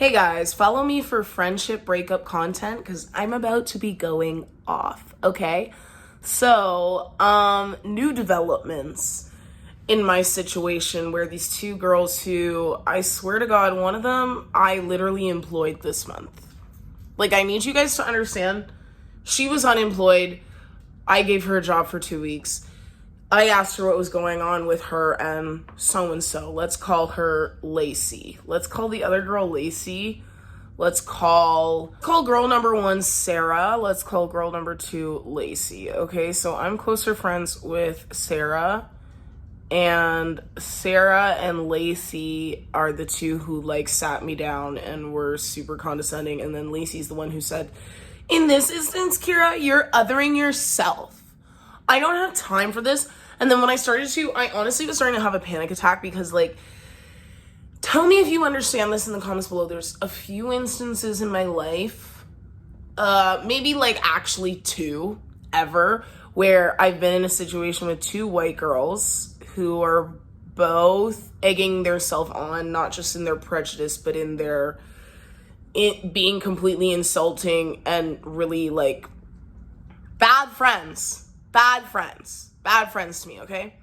Hey guys, follow me for friendship breakup content because I'm about to be going off, okay? So, new developments in my situation where these two girls who, I swear to God, one of them I literally employed this month. Like, I need you guys to understand, she was unemployed. I gave her a job for 2 weeks. I asked her what was going on with her and so-and-so. Let's call her Lacey. Let's call the other girl Lacey. Let's call girl number 1 Sarah. Let's call girl number 2 Lacey. Okay, so I'm closer friends with Sarah. And Sarah and Lacey are the two who sat me down and were super condescending. And then Lacey's the one who said, in this instance, Kira, you're othering yourself. I don't have time for this. And then when I started to, I honestly was starting to have a panic attack because, tell me if you understand this in the comments below. There's a few instances in my life, maybe actually 2 ever, where I've been in a situation with 2 white girls who are both egging themselves on, not just in their prejudice, but in their being completely insulting and really bad friends to me, okay?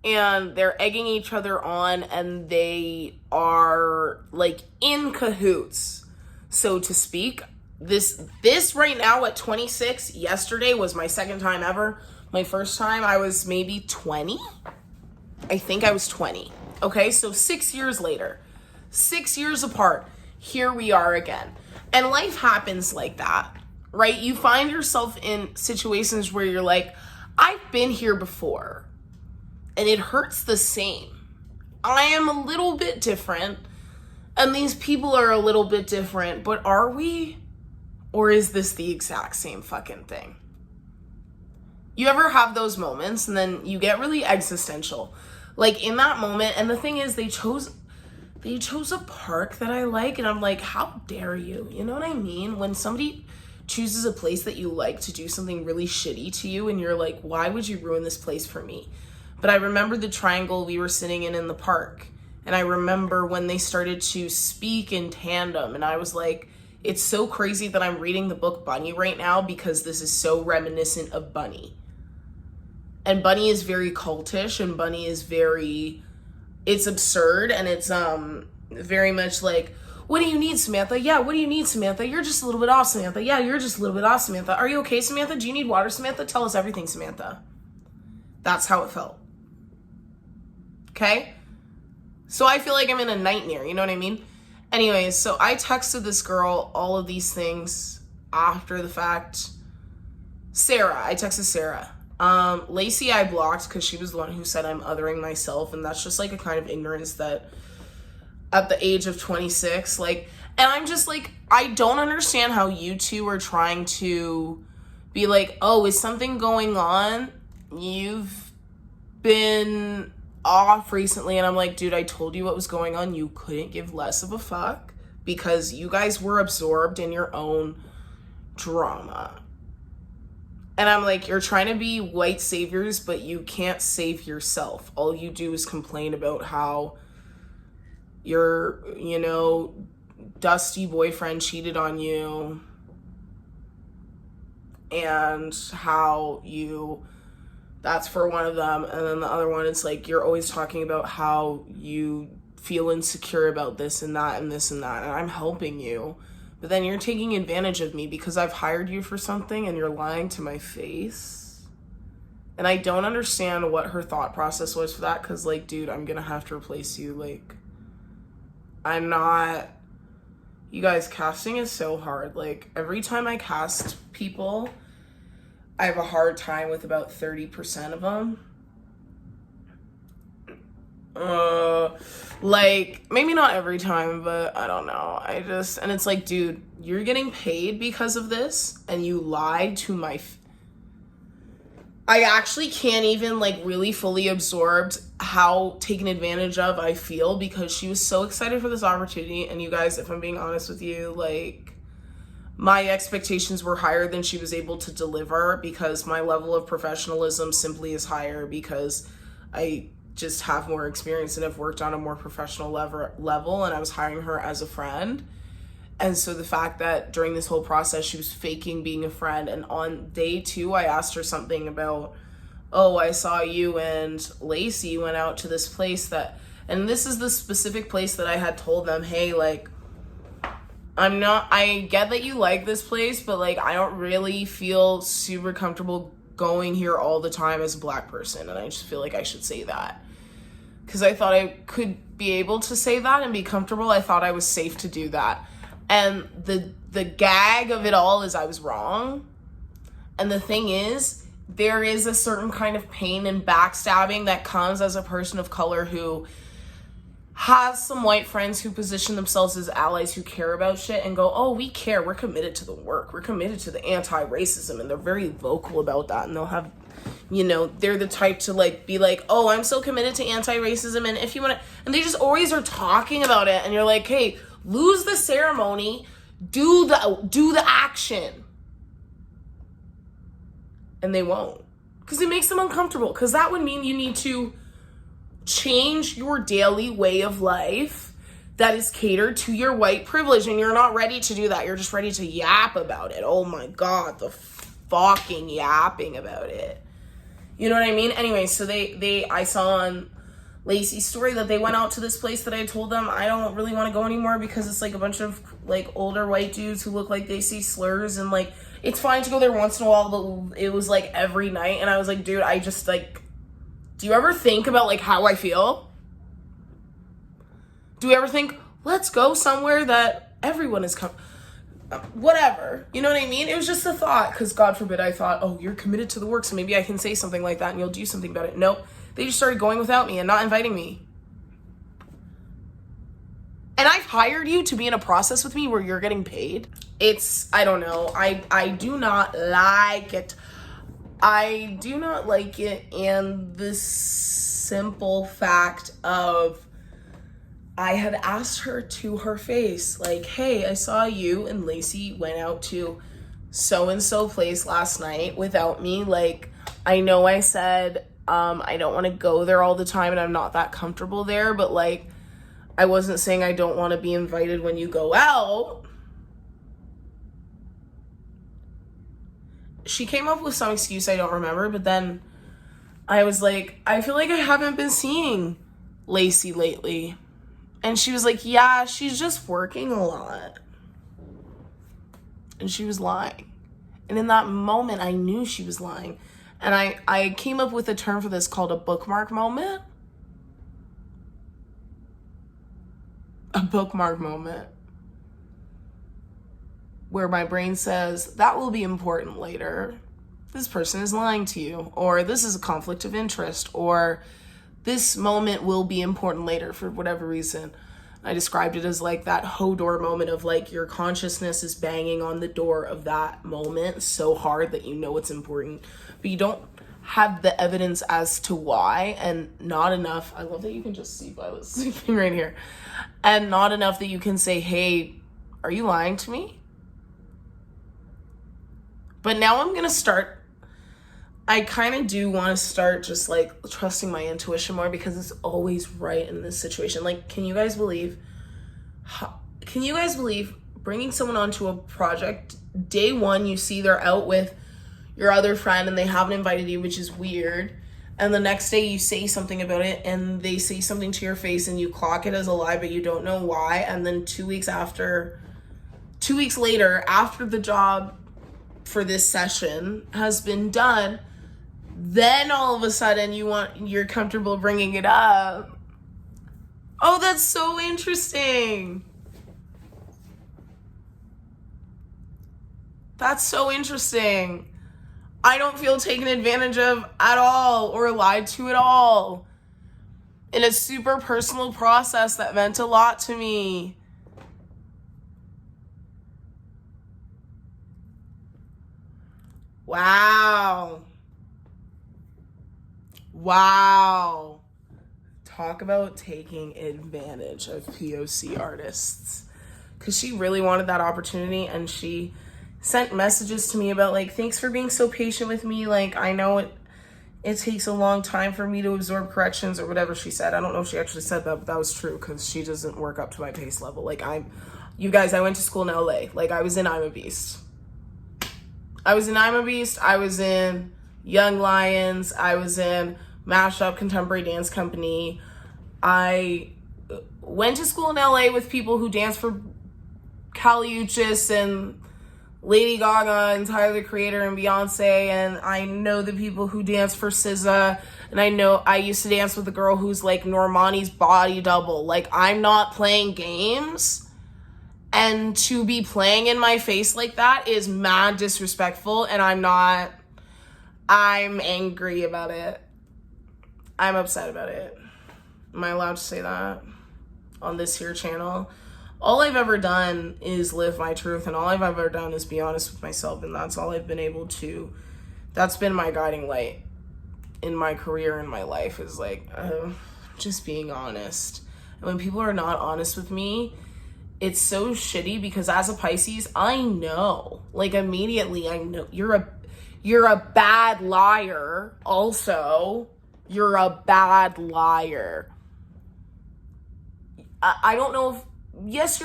And they're egging each other on and they are in cahoots, so to speak. This right now at 26, yesterday was my second time ever. My first time I was maybe 20. I think I was 20. Okay, so 6 years later, 6 years apart, here we are again. And life happens like that, right? You find yourself in situations where you're like, I've been here before, and it hurts the same. I am a little bit different, and these people are a little bit different, but are we? Or is this the exact same fucking thing? You ever have those moments, and then you get really existential? In that moment, and the thing is, they chose a park that I like, and I'm like, how dare you? You know what I mean? When somebody chooses a place that you like to do something really shitty to you, and you're like, why would you ruin this place for me? But I remember the triangle we were sitting in the park, and I remember when they started to speak in tandem, and I was like, it's so crazy that I'm reading the book Bunny right now because this is so reminiscent of Bunny. And Bunny is very cultish, and Bunny is it's absurd, and it's very much what do you need, Samantha? Yeah, what do you need, Samantha? You're just a little bit off, Samantha. Yeah, you're just a little bit off, Samantha. Are you okay, Samantha? Do you need water, Samantha? Tell us everything, Samantha. That's how it felt. Okay? So I feel like I'm in a nightmare, you know what I mean? Anyways, so I texted this girl all of these things after the fact. I texted Sarah. Lacey I blocked because she was the one who said I'm othering myself, and that's just a kind of ignorance that at the age of 26, and I'm just I don't understand how you two are trying to be oh, is something going on? You've been off recently, and I'm like, dude, I told you what was going on. You couldn't give less of a fuck because you guys were absorbed in your own drama. And I'm like, you're trying to be white saviors, but you can't save yourself. All you do is complain about how your, dusty boyfriend cheated on you and how that's for one of them. And then the other one, it's you're always talking about how you feel insecure about this and that and this and that. And I'm helping you. But then you're taking advantage of me because I've hired you for something and you're lying to my face. And I don't understand what her thought process was for that because, dude, I'm going to have to replace you. I'm not... You guys, casting is so hard. Every time I cast people, I have a hard time with about 30% of them. Maybe not every time, but I don't know. And it's dude, you're getting paid because of this, and you lied to my... I actually can't even really fully absorb how taken advantage of I feel because she was so excited for this opportunity. And you guys, if I'm being honest with you, my expectations were higher than she was able to deliver because my level of professionalism simply is higher because I just have more experience and have worked on a more professional level, and I was hiring her as a friend. And so the fact that during this whole process she was faking being a friend, and on day 2 I asked her something about, oh, I saw you and Lacey went out to this place that, and this is the specific place that I had told them, hey, like, I get that you like this place, but like I don't really feel super comfortable going here all the time as a Black person, and I just feel like I should say that. Because I thought I could be able to say that and be comfortable. I thought I was safe to do that. And the gag of it all is I was wrong. And the thing is, there is a certain kind of pain and backstabbing that comes as a person of color who has some white friends who position themselves as allies who care about shit and go, oh, we care, we're committed to the work, we're committed to the anti-racism, and they're very vocal about that, and they'll have, you know, they're the type to like be like, oh, I'm so committed to anti-racism, and if you want to, and they just always are talking about it, and you're like, hey, lose the ceremony, do the action. And they won't, because it makes them uncomfortable, because that would mean you need to change your daily way of life that is catered to your white privilege, and you're not ready to do that. You're just ready to yap about it. Oh my God, the fucking yapping about it. You know what I mean? Anyway, so I saw on Lacey's story that they went out to this place that I told them I don't really want to go anymore because it's like a bunch of like older white dudes who look like they say slurs, and like it's fine to go there once in a while, but it was like every night, and I was like, dude, I just like, do you ever think about like how I feel? Do we ever think, let's go somewhere that everyone is whatever, you know what I mean? It was just a thought, because God forbid I thought, oh, you're committed to the work, so maybe I can say something like that and you'll do something about it. Nope, they just started going without me and not inviting me. And I've hired you to be in a process with me where you're getting paid. I don't know, I do not like it. I do not like it, and the simple fact of I had asked her to her face, like, hey, I saw you and Lacey went out to so-and-so place last night without me. Like, I know I said I don't want to go there all the time and I'm not that comfortable there, but like, I wasn't saying I don't want to be invited when you go out. She came up with some excuse I don't remember, but then I was like, I feel like I haven't been seeing Lacey lately. And she was like, yeah, she's just working a lot. And she was lying. And in that moment, I knew she was lying. And I came up with a term for this called a bookmark moment. A bookmark moment. Where my brain says, that will be important later. This person is lying to you. Or this is a conflict of interest. Or this moment will be important later for whatever reason. I described it as like that Hodor moment of like your consciousness is banging on the door of that moment so hard that you know it's important, but you don't have the evidence as to why, and not enough. I love that you can just see Violet sleeping right here. And not enough that you can say, hey, are you lying to me? But now I'm going to start, I kind of do want to start just like trusting my intuition more, because it's always right in this situation. Like, can you guys believe bringing someone onto a project, day one, you see they're out with your other friend and they haven't invited you, which is weird. And the next day you say something about it and they say something to your face and you clock it as a lie, but you don't know why. And then 2 weeks later, after the job for this session has been done, then all of a sudden you're comfortable bringing it up. Oh, that's so interesting. That's so interesting. I don't feel taken advantage of at all or lied to at all in a super personal process that meant a lot to me. Wow. Wow. Talk about taking advantage of POC artists. Because she really wanted that opportunity, and she sent messages to me about like, thanks for being so patient with me. Like, I know It takes a long time for me to absorb corrections or whatever she said. I don't know if she actually said that, but that was true because she doesn't work up to my pace level. Like you guys, I went to school in LA. Like I was in I'm a Beast. I was in Young Lions. I was in Mashup Contemporary Dance Company. I went to school in LA with people who dance for Kali Uchis and Lady Gaga and Tyler, the Creator, and Beyonce, and I know the people who dance for SZA, and I know I used to dance with a girl who's like Normani's body double. Like, I'm not playing games, and to be playing in my face like that is mad disrespectful, and I'm angry about it. I'm upset about it. Am I allowed to say that on this here channel? All I've ever done is live my truth, and all I've ever done is be honest with myself, and that's all I've been able to. That's been my guiding light in my career, in my life, is like just being honest. And when people are not honest with me, it's so shitty because as a Pisces, I know, like immediately I know you're a bad liar. Also, you're a bad liar. I don't know if, yes,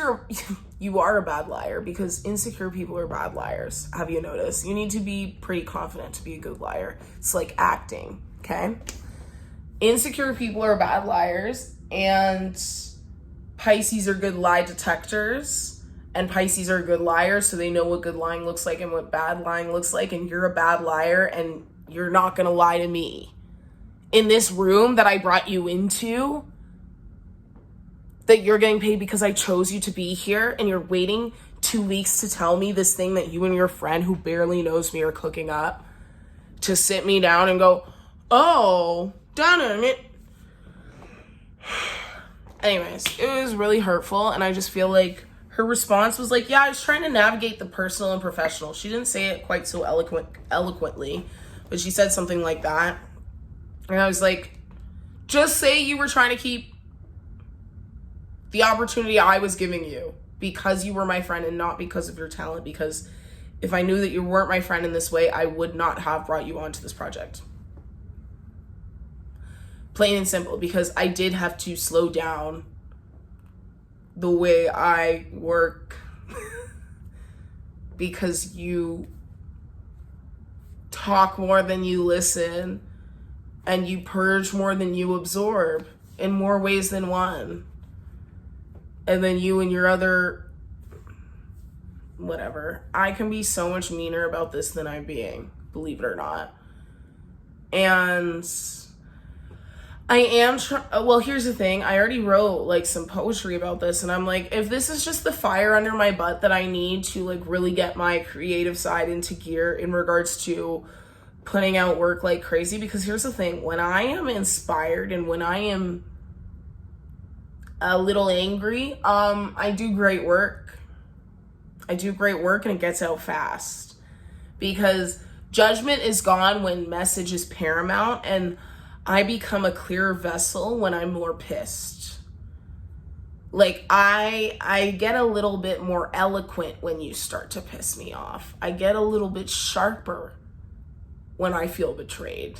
you are a bad liar because insecure people are bad liars. Have you noticed? You need to be pretty confident to be a good liar. It's like acting, okay? Insecure people are bad liars, and Pisces are good lie detectors, and Pisces are good liars, so they know what good lying looks like and what bad lying looks like, and you're a bad liar, and you're not gonna lie to me. In this room that I brought you into, that you're getting paid because I chose you to be here, and you're waiting 2 weeks to tell me this thing that you and your friend who barely knows me are cooking up, to sit me down and go, oh, darn it. Anyways, it was really hurtful, and I just feel like her response was like, yeah, I was trying to navigate the personal and professional. She didn't say it quite so eloquently, but she said something like that. And I was like, just say you were trying to keep the opportunity I was giving you because you were my friend and not because of your talent. Because if I knew that you weren't my friend in this way, I would not have brought you onto this project. Plain and simple, because I did have to slow down the way I work because you talk more than you listen and you purge more than you absorb in more ways than one. And then you and your other, whatever. I can be so much meaner about this than I'm being, believe it or not. And I am, well, here's the thing. I already wrote like some poetry about this, and I'm like, if this is just the fire under my butt that I need to like really get my creative side into gear in regards to putting out work like crazy, because here's the thing. When I am inspired and when I am a little angry, I do great work. And it gets out fast because judgment is gone when message is paramount, and I become a clearer vessel when I'm more pissed. Like I get a little bit more eloquent when you start to piss me off. I get a little bit sharper when I feel betrayed.